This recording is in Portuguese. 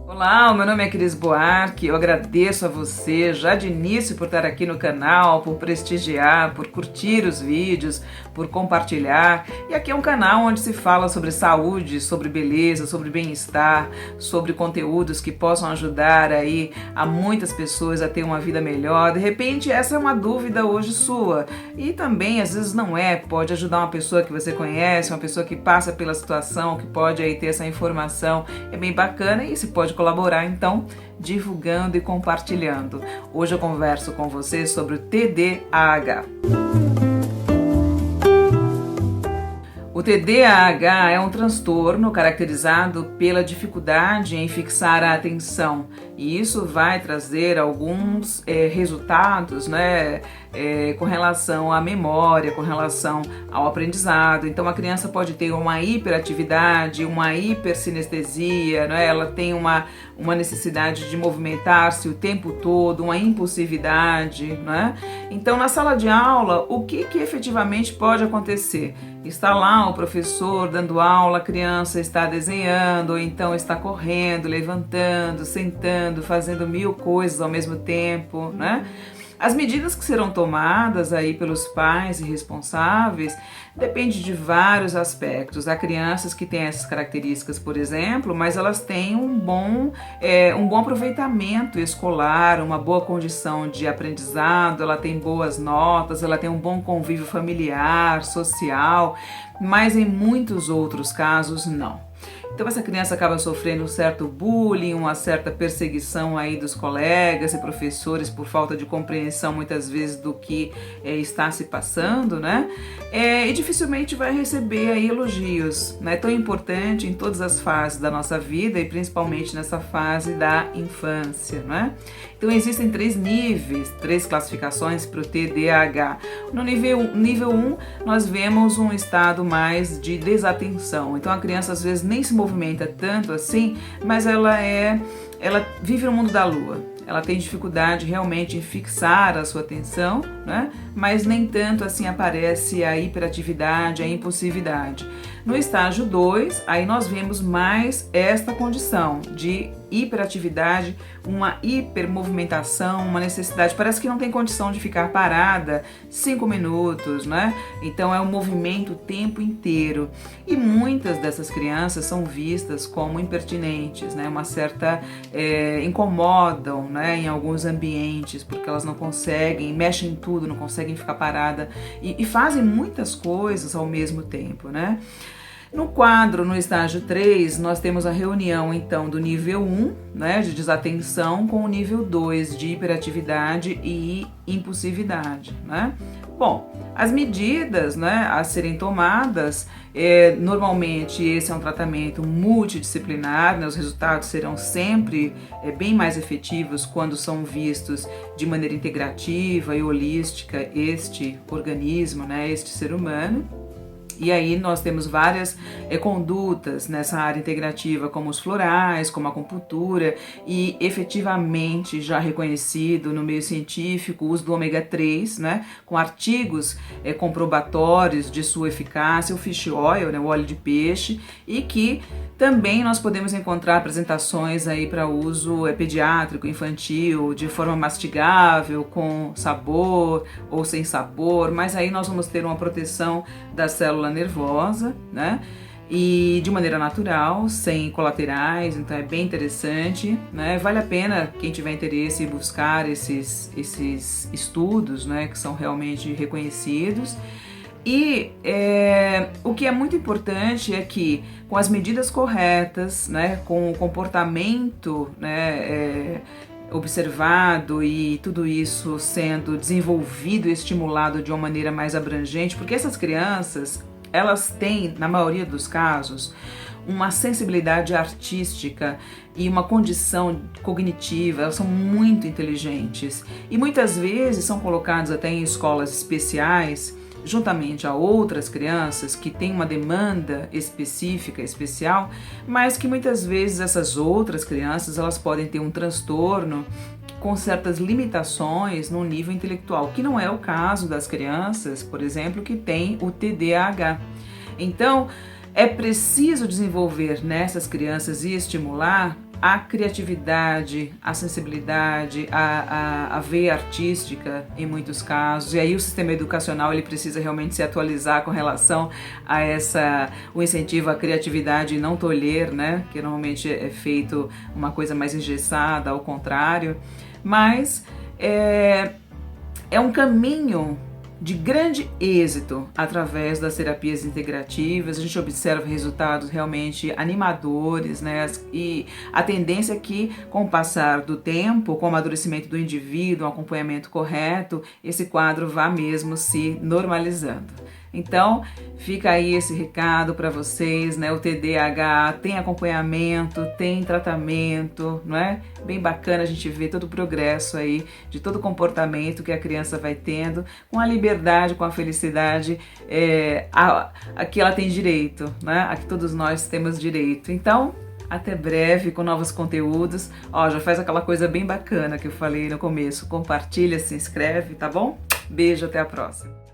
Olá, o meu nome é Cris Buarque, eu agradeço a você já de início por estar aqui no canal, por prestigiar, por curtir os vídeos, por compartilhar. E aqui é um canal onde se fala sobre saúde, sobre beleza, sobre bem-estar, sobre conteúdos que possam ajudar aí a muitas pessoas a ter uma vida melhor. De repente essa é uma dúvida hoje sua e também às vezes não é, pode ajudar uma pessoa que você conhece, uma pessoa que passa pela situação, que pode aí ter essa informação, é bem bacana e se pode colaborar então divulgando e compartilhando. Hoje eu converso com você sobre o TDAH. O TDAH é um transtorno caracterizado pela dificuldade em fixar a atenção e isso vai trazer alguns resultados, com relação à memória, com relação ao aprendizado. Então a criança pode ter uma hiperatividade, uma hipersinestesia, ela tem uma necessidade de movimentar-se o tempo todo, uma impulsividade. Então na sala de aula, o que efetivamente pode acontecer? Está lá o professor dando aula, a criança está desenhando, ou então está correndo, levantando, sentando, fazendo mil coisas ao mesmo tempo, As medidas que serão tomadas aí pelos pais e responsáveis depende de vários aspectos. Há crianças que têm essas características, por exemplo, mas elas têm um bom aproveitamento escolar, uma boa condição de aprendizado, ela tem boas notas, ela tem um bom convívio familiar, social, mas em muitos outros casos não. Então essa criança acaba sofrendo um certo bullying, uma certa perseguição aí dos colegas e professores por falta de compreensão muitas vezes do que está se passando, e dificilmente vai receber aí elogios. É tão importante em todas as fases da nossa vida e principalmente nessa fase da infância, Então existem três classificações para o TDAH. No nível 1, nós vemos um estado mais de desatenção. Então a criança às vezes nem se movimenta tanto assim, mas ela vive no mundo da lua. Ela tem dificuldade realmente em fixar a sua atenção, mas nem tanto assim aparece a hiperatividade, a impulsividade. No estágio 2, aí nós vemos mais esta condição de hiperatividade, uma hipermovimentação, uma necessidade, parece que não tem condição de ficar parada 5 minutos, Então é um movimento o tempo inteiro. E muitas dessas crianças são vistas como impertinentes, uma certa incomodam, em alguns ambientes, porque elas não conseguem, mexem em tudo, não conseguem ficar parada e fazem muitas coisas ao mesmo tempo, No quadro, no estágio 3, nós temos a reunião, então, do nível 1, de desatenção, com o nível 2, de hiperatividade e impulsividade, Bom, as medidas, a serem tomadas, normalmente esse é um tratamento multidisciplinar, os resultados serão sempre bem mais efetivos quando são vistos de maneira integrativa e holística este organismo, este ser humano. E aí nós temos várias condutas nessa área integrativa, como os florais, como a acupuntura e efetivamente já reconhecido no meio científico o uso do ômega 3, com artigos comprobatórios de sua eficácia, o fish oil, o óleo de peixe, e que também nós podemos encontrar apresentações aí para uso pediátrico, infantil, de forma mastigável, com sabor ou sem sabor, mas aí nós vamos ter uma proteção da célula nervosa, e de maneira natural, sem colaterais, então é bem interessante, Vale a pena quem tiver interesse buscar esses estudos, que são realmente reconhecidos. E o que é muito importante é que com as medidas corretas, com o comportamento observado e tudo isso sendo desenvolvido e estimulado de uma maneira mais abrangente, porque essas crianças, elas têm, na maioria dos casos, uma sensibilidade artística e uma condição cognitiva, elas são muito inteligentes e muitas vezes são colocadas até em escolas especiais, juntamente a outras crianças que têm uma demanda específica, especial, mas que muitas vezes essas outras crianças elas podem ter um transtorno com certas limitações no nível intelectual, que não é o caso das crianças, por exemplo, que têm o TDAH. Então, é preciso desenvolver nessas crianças e estimular a criatividade, a sensibilidade, a veia artística em muitos casos, e aí o sistema educacional ele precisa realmente se atualizar com relação a o incentivo à criatividade e não tolher, né, que normalmente é feito uma coisa mais engessada, ao contrário, mas é um caminho de grande êxito através das terapias integrativas. A gente observa resultados realmente animadores, né? E a tendência é que, com o passar do tempo, com o amadurecimento do indivíduo, um acompanhamento correto, esse quadro vá mesmo se normalizando. Então, fica aí esse recado para vocês, né? O TDAH tem acompanhamento, tem tratamento, não é? Bem bacana a gente ver todo o progresso aí, de todo o comportamento que a criança vai tendo, com a liberdade, com a felicidade a que ela tem direito, né? A que todos nós temos direito. Então, até breve com novos conteúdos. Ó, já faz aquela coisa bem bacana que eu falei no começo. Compartilha, se inscreve, tá bom? Beijo, até a próxima.